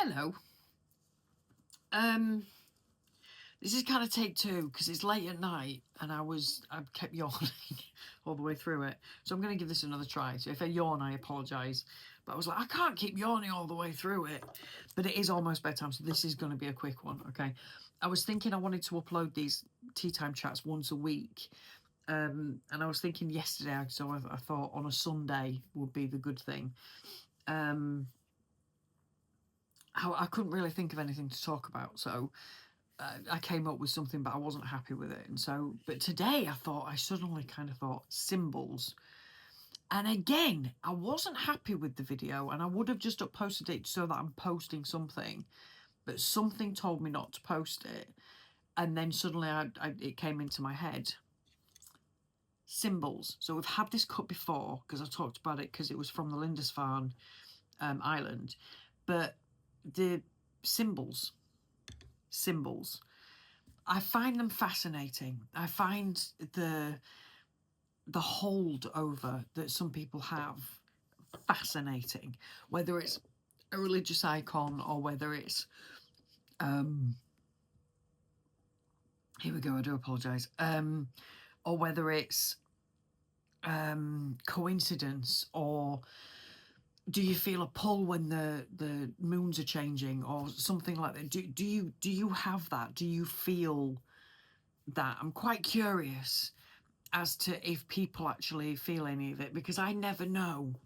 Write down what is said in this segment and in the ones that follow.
Hello. This is kind of take two because it's late at night and I kept yawning all the way through it. So I'm going to give this another try. So if I yawn, I apologise. But I was like, I can't keep yawning all the way through it. But it is almost bedtime, so this is going to be a quick one, okay? I was thinking I wanted to upload these tea time chats once a week. And I was thinking yesterday, so I thought on a Sunday would be the good thing. I couldn't really think of anything to talk about, so I came up with something, but I wasn't happy with it. And so, but today I suddenly kind of thought symbols. And again, I wasn't happy with the video and I would have just upposted it so that I'm posting something, but something told me not to post it. And then suddenly it came into my head. Symbols. So we've had this cut before because I talked about it because it was from the Lindisfarne Island. But the symbols, I find them fascinating. I find the holdover that some people have fascinating, whether it's a religious icon or whether it's here we go, I do apologise, or whether it's coincidence, or do you feel a pull when the moons are changing or something like that? Do you have that? Do you feel that? I'm quite curious as to if people actually feel any of it, because I never know.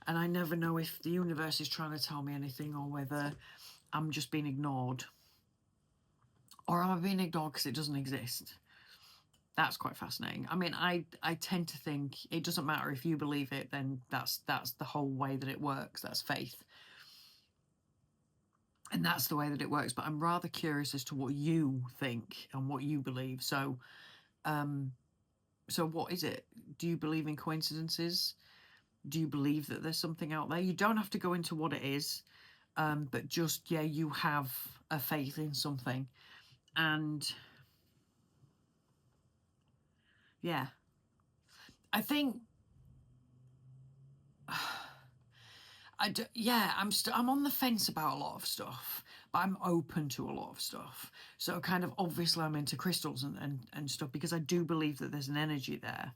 And I never know if the universe is trying to tell me anything or whether I'm just being ignored. Or am I being ignored because it doesn't exist? That's quite fascinating. I mean, I tend to think it doesn't matter if you believe it, then that's the whole way that it works. That's faith. And that's the way that it works. But I'm rather curious as to what you think and what you believe. So what is it? Do you believe in coincidences? Do you believe that there's something out there? You don't have to go into what it is, but just, yeah, you have a faith in something. And yeah, I think I'm on the fence about a lot of stuff, but I'm open to a lot of stuff. So kind of obviously I'm into crystals and stuff because I do believe that there's an energy there.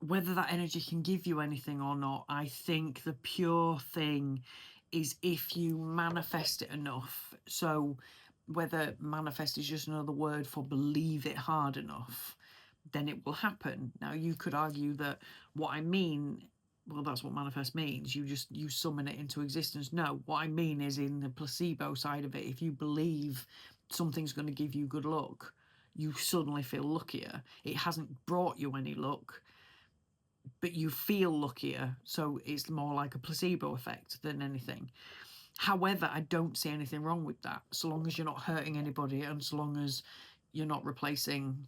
Whether that energy can give you anything or not, I think the pure thing is if you manifest it enough. So whether manifest is just another word for believe it hard enough, then it will happen. Now you could argue that what I mean, well, that's what manifest means. You summon it into existence. No, what I mean is in the placebo side of it, if you believe something's going to give you good luck, you suddenly feel luckier. It hasn't brought you any luck, but you feel luckier, so it's more like a placebo effect than anything. However, I don't see anything wrong with that, so long as you're not hurting anybody and so long as you're not replacing,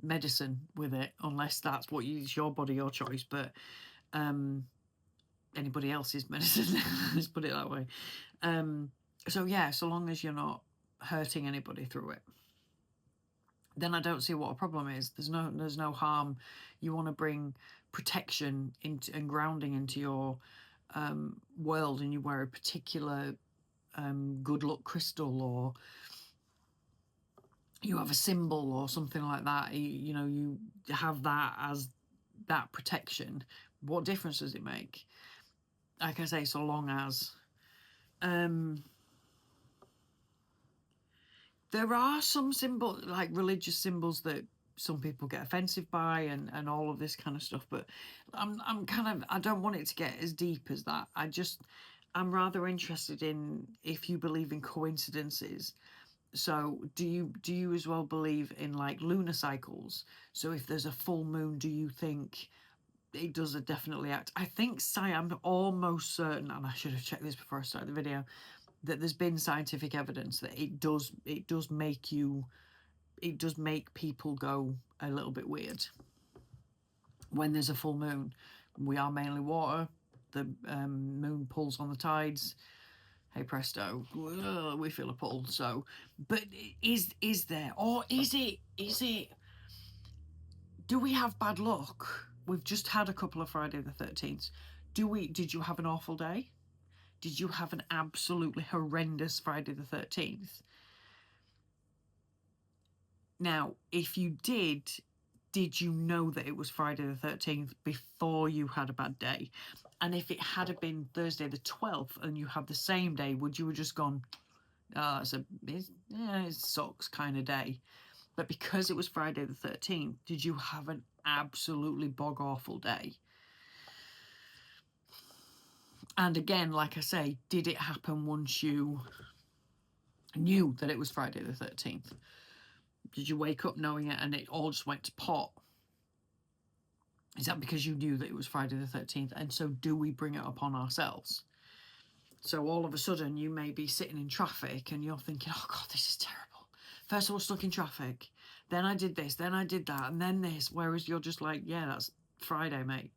medicine with it, unless that's what it's your body, your choice, but anybody else's medicine, let's put it that way. So yeah, so long as you're not hurting anybody through it, then I don't see what a problem is. There's no harm. You want to bring protection into and grounding into your world, and you wear a particular good luck crystal, or you have a symbol or something like that. You have that as that protection. What difference does it make? Like I say, so long as there are some symbols, like religious symbols, that some people get offensive by and all of this kind of stuff, but I'm kind of, I don't want it to get as deep as that. I'm rather interested in if you believe in coincidences. So do you as well believe in like lunar cycles? So if there's a full moon, do you think it does definitely act? I think I'm almost certain, and I should have checked this before I started the video, that there's been scientific evidence that it does make people go a little bit weird when there's a full moon. We are mainly water. The moon pulls on the tides. Hey presto, we feel a pull. So, but is there, or is it? Do we have bad luck? We've just had a couple of Friday the 13th. Did you have an awful day? Did you have an absolutely horrendous Friday the 13th? Now, if you did you know that it was Friday the 13th before you had a bad day? And if it had been Thursday the 12th and you had the same day, would you have just gone, oh, it sucks kind of day? But because it was Friday the 13th, did you have an absolutely bog awful day? And again, like I say, did it happen once you knew that it was Friday the 13th? Did you wake up knowing it and it all just went to pot? Is that because you knew that it was Friday the 13th? And so do we bring it upon ourselves? So all of a sudden you may be sitting in traffic and you're thinking, oh God, this is terrible. First I was stuck in traffic, then I did this, then I did that, and then this. Whereas you're just like, yeah, that's Friday, mate.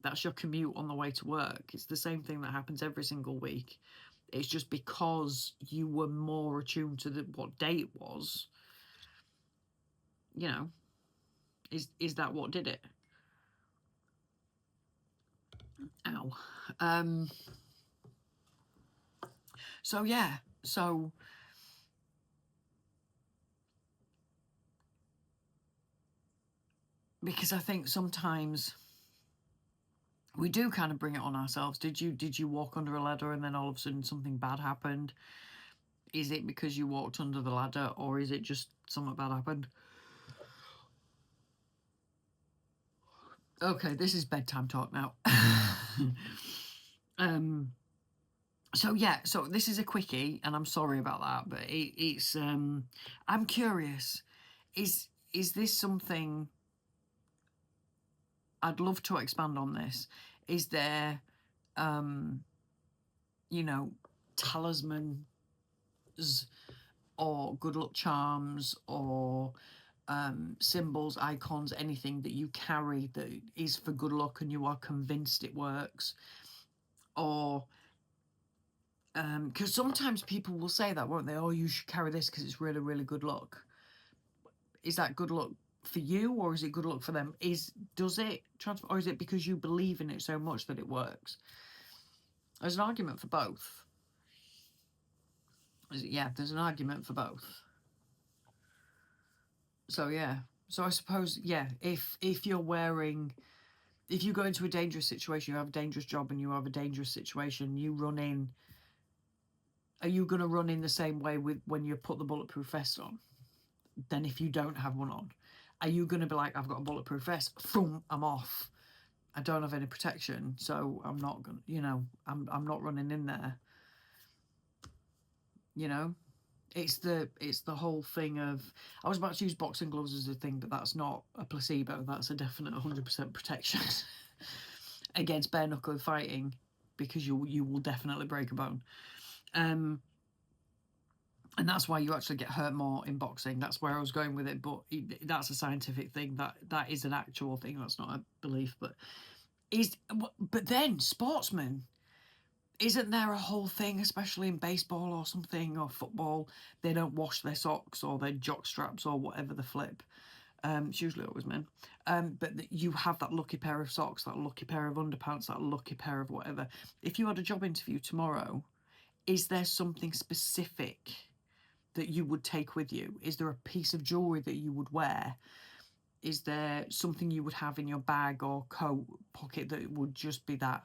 That's your commute on the way to work. It's the same thing that happens every single week. It's just because you were more attuned to what day it was, you know, is that what did it? Ow. So yeah, so because I think sometimes we do kind of bring it on ourselves. Did you walk under a ladder and then all of a sudden something bad happened? Is it because you walked under the ladder, or is it just something bad happened? Okay, this is bedtime talk now. So yeah, so this is a quickie, and I'm sorry about that, but it's I'm curious. Is this something? I'd love to expand on this. Is there, you know, talismans or good luck charms or symbols, icons, anything that you carry that is for good luck and you are convinced it works? Or because sometimes people will say that, won't they? Oh, you should carry this because it's really, really good luck. Is that good luck for you, or is it good luck for them? Does it transfer, or is it because you believe in it so much that it works? There's an argument for both. Yeah, there's an argument for both. So yeah, so I suppose, yeah, if you're wearing, if you go into a dangerous situation, you have a dangerous job and you have a dangerous situation, you run in, are you going to run in the same way with when you put the bulletproof vest on than if you don't have one on? Are you going to be like, I've got a bulletproof vest, boom, I'm off, I don't have any protection, so I'm not going to, you know, I'm not running in there, you know? It's the whole thing of, I was about to use boxing gloves as a thing, but that's not a placebo. That's a definite 100% protection against bare knuckle fighting, because you will definitely break a bone. And that's why you actually get hurt more in boxing. That's where I was going with it, but that's a scientific thing. That is an actual thing. That's not a belief, but then sportsmen. Isn't there a whole thing, especially in baseball or something, or football, they don't wash their socks or their jock straps or whatever the flip? It's usually always men. But you have that lucky pair of socks, that lucky pair of underpants, that lucky pair of whatever. If you had a job interview tomorrow, is there something specific that you would take with you? Is there a piece of jewellery that you would wear? Is there something you would have in your bag or coat pocket that would just be that,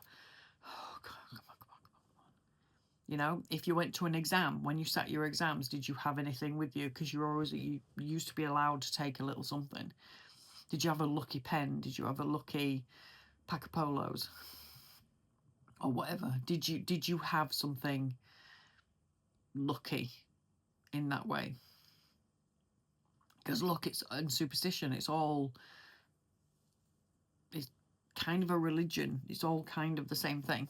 oh God, come on. You know, if you went to an exam, when you sat your exams, did you have anything with you? Because you used to be allowed to take a little something. Did you have a lucky pen? Did you have a lucky pack of polos or whatever? Did you have something lucky in that way? Because luck, it's and superstition, it's kind of a religion. It's all kind of the same thing.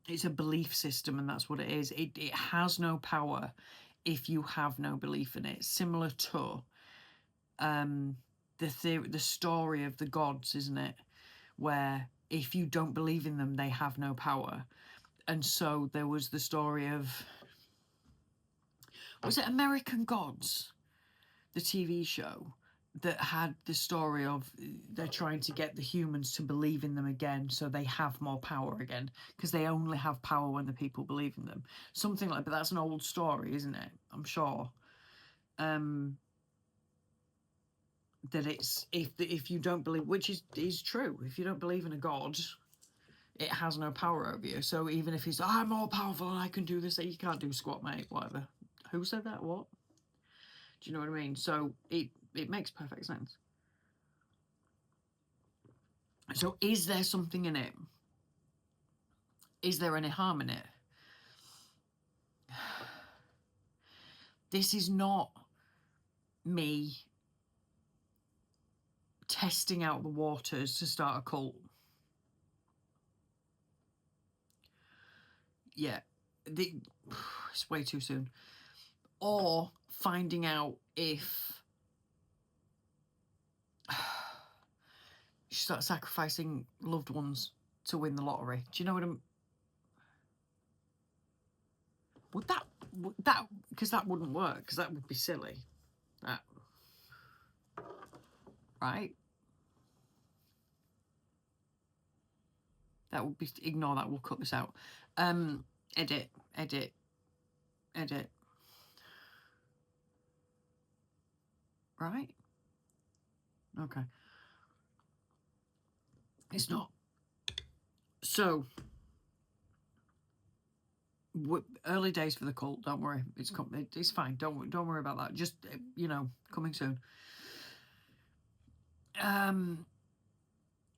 It's a belief system, and that's what it is. It has no power if you have no belief in it. Similar to the story of the gods, isn't it? Where if you don't believe in them, they have no power. And so there was the story of, was it American Gods, the TV show, that had the story of they're trying to get the humans to believe in them again so they have more power again, because they only have power when the people believe in them. Something like, but that's an old story, isn't it? I'm sure. That it's, if you don't believe, which is true, if you don't believe in a god, it has no power over you. So even if he's, I'm more powerful and I can do this, you can't do squat, mate, whatever. Who said that? What? Do you know what I mean? So it makes perfect sense. So is there something in it? Is there any harm in it? This is not me testing out the waters to start a cult. Yeah, it's way too soon. Or finding out if you start sacrificing loved ones to win the lottery. Do you know what I'm? Would that because that wouldn't work, because that would be silly. That, right? That would be, ignore that. We'll cut this out. Edit, edit, edit. Right? Okay. It's not. So, early days for the cult. Don't worry. It's fine. Don't worry about that. Just, coming soon.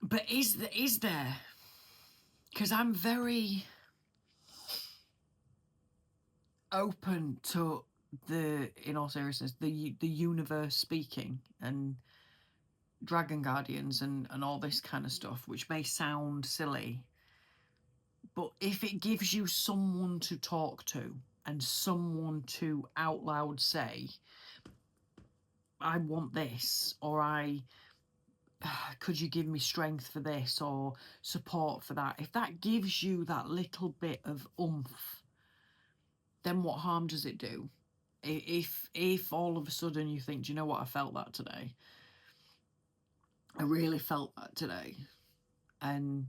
But is there? Because I'm very open to in all seriousness, the universe speaking and dragon guardians and all this kind of stuff, which may sound silly, but if it gives you someone to talk to and someone to out loud say, I want this, or could you give me strength for this or support for that, if that gives you that little bit of oomph, then what harm does it do? If all of a sudden you think, do you know what, I felt that today, I really felt that today, and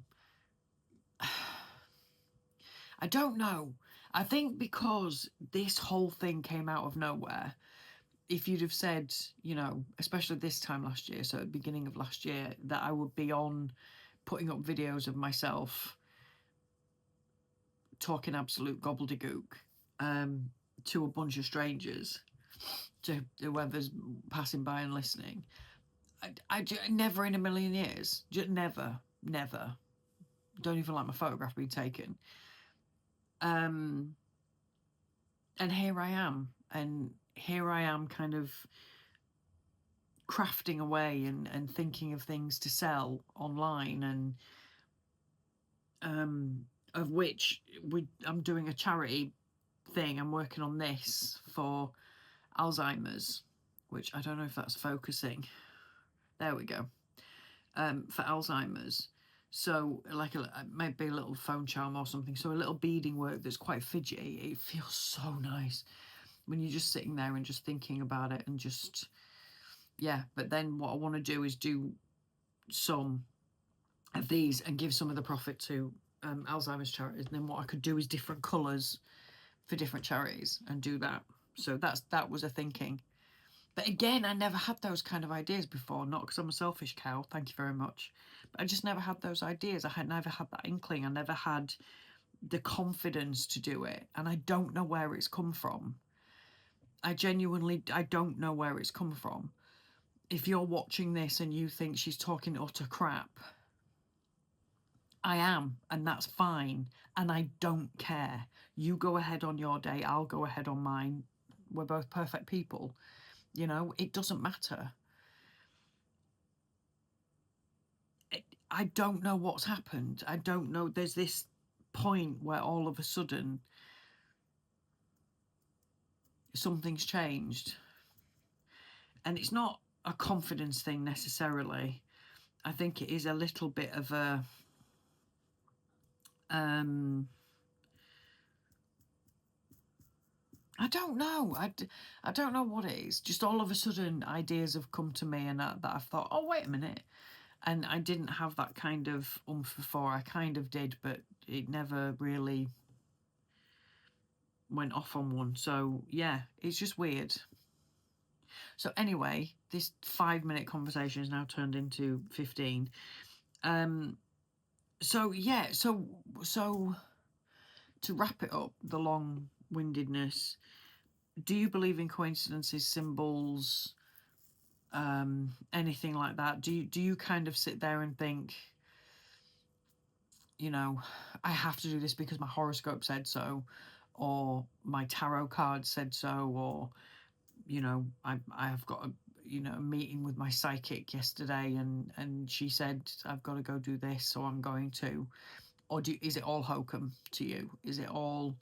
I don't know, I think because this whole thing came out of nowhere. If you'd have said, especially this time last year, so at the beginning of last year, that I would be on putting up videos of myself talking absolute gobbledygook to a bunch of strangers, to whoever's passing by and listening, I never in a million years, just never. Don't even like my photograph being taken. And here I am, kind of crafting away and thinking of things to sell online, and of which I'm doing a charity thing. I'm working on this for Alzheimer's, which I don't know if that's focusing. There we go. For Alzheimer's. So like maybe a little phone charm or something. So a little beading work that's quite fidgety. It feels so nice when you're just sitting there and just thinking about it, and just, yeah. But then what I want to do is do some of these and give some of the profit to Alzheimer's charities. And then what I could do is different colours for different charities and do that. So that was a thinking. But again, I never had those kind of ideas before, not because I'm a selfish cow, thank you very much. But I just never had those ideas. I had never had that inkling. I never had the confidence to do it. And I don't know where it's come from. I don't know where it's come from. If you're watching this and you think she's talking utter crap, I am, and that's fine. And I don't care. You go ahead on your day, I'll go ahead on mine. We're both perfect people. It doesn't matter. I don't know what's happened. I don't know. There's this point where all of a sudden something's changed. And it's not a confidence thing necessarily. I think it is a little bit of a I don't know. I don't know what it is. Just all of a sudden, ideas have come to me, and that I've thought, oh, wait a minute. And I didn't have that kind of oomph before. I kind of did, but it never really went off on one. So, yeah, it's just weird. So, anyway, this 5-minute conversation has now turned into 15. So, yeah, so to wrap it up, the long-windedness, do you believe in coincidences, symbols, anything like that? Do you kind of sit there and think, you know, I have to do this because my horoscope said so, or my tarot card said so, or, you know, I have got a meeting with my psychic yesterday, and she said I've got to go do this, so I'm going to. Or is it all hokum to you? Is it all,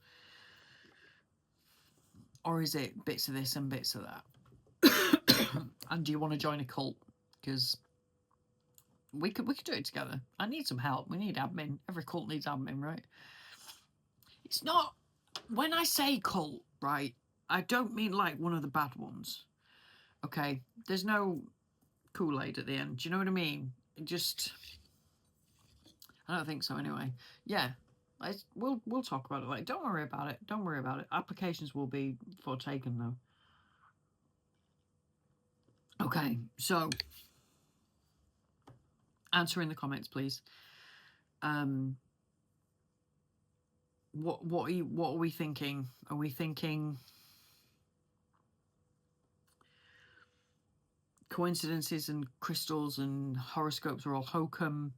or is it bits of this and bits of that? And do you want to join a cult? Because we could do it together. I need some help. We need admin. Every cult needs admin, right? It's not, when I say cult, right, I don't mean like one of the bad ones. Okay, there's no Kool-Aid at the end. Do you know what I mean? I don't think so anyway. Yeah, we'll talk about it later. Don't worry about it. Don't worry about it. Applications will be foretaken though. Okay, so answer in the comments, please. What are we thinking? Are we thinking coincidences and crystals and horoscopes are all hokum,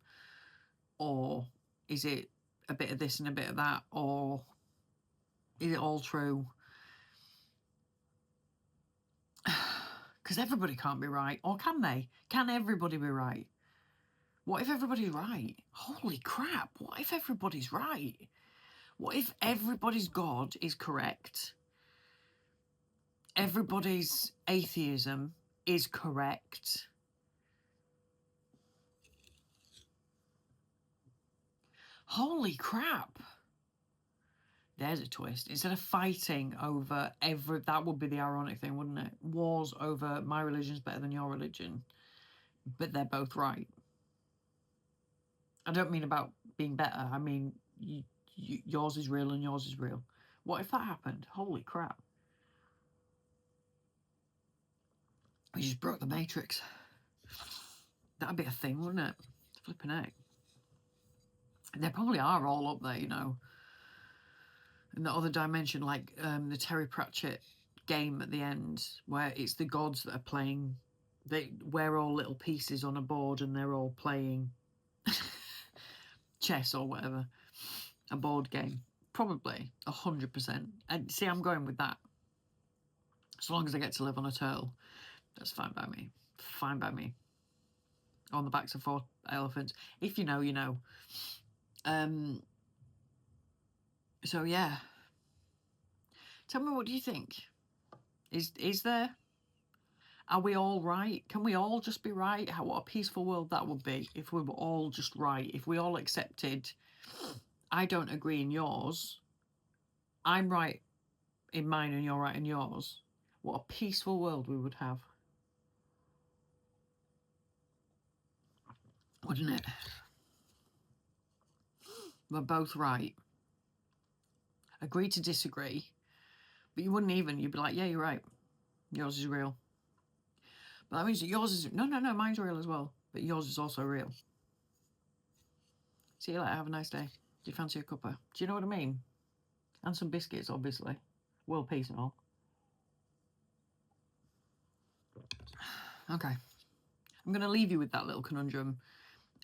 or is it a bit of this and a bit of that, or is it all true? Because everybody can't be right, or can they? Can everybody be right? What if everybody's right? Holy crap, what if everybody's right? What if everybody's God is correct? Everybody's atheism is correct? Holy crap. There's a twist. Instead of fighting over that would be the ironic thing, wouldn't it? Wars over my religion's better than your religion, but they're both right. I don't mean about being better. I mean, yours is real and yours is real. What if that happened? Holy crap. We just broke the matrix. That'd be a thing, wouldn't it? Flipping heck. There probably are all up there, you know, in the other dimension, like the Terry Pratchett game at the end, where it's the gods that are playing. We're all little pieces on a board and they're all playing chess or whatever, a board game. Probably 100%. And see, I'm going with that. As long as I get to live on a turtle, that's fine by me. Fine by me. On the backs of 4 elephants. If you know, you know. So yeah. Tell me, what do you think? Is there? Are we all right? Can we all just be right? What a peaceful world that would be if we were all just right. If we all accepted, I don't agree in yours, I'm right in mine and you're right in yours. What a peaceful world we would have. Wouldn't it? We're both right. Agree to disagree. But you wouldn't even. You'd be like, yeah, you're right. Yours is real. But that means that yours is... No, mine's real as well. But yours is also real. See you later. Have a nice day. Do you fancy a cuppa? Do you know what I mean? And some biscuits, obviously. World peace and all. Okay. I'm going to leave you with that little conundrum.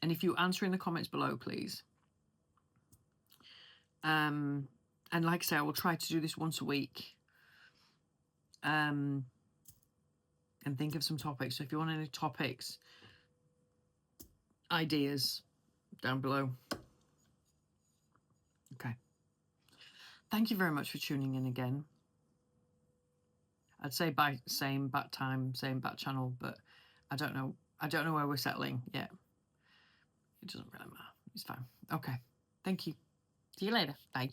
And if you answer in the comments below, please. And like I say, I will try to do this once a week. And think of some topics. So if you want any topics, ideas, down below. Okay. Thank you very much for tuning in again. I'd say by same bat time, same bat channel, but I don't know where we're settling yet. It doesn't really matter. It's fine. Okay. Thank you. See you later. Bye.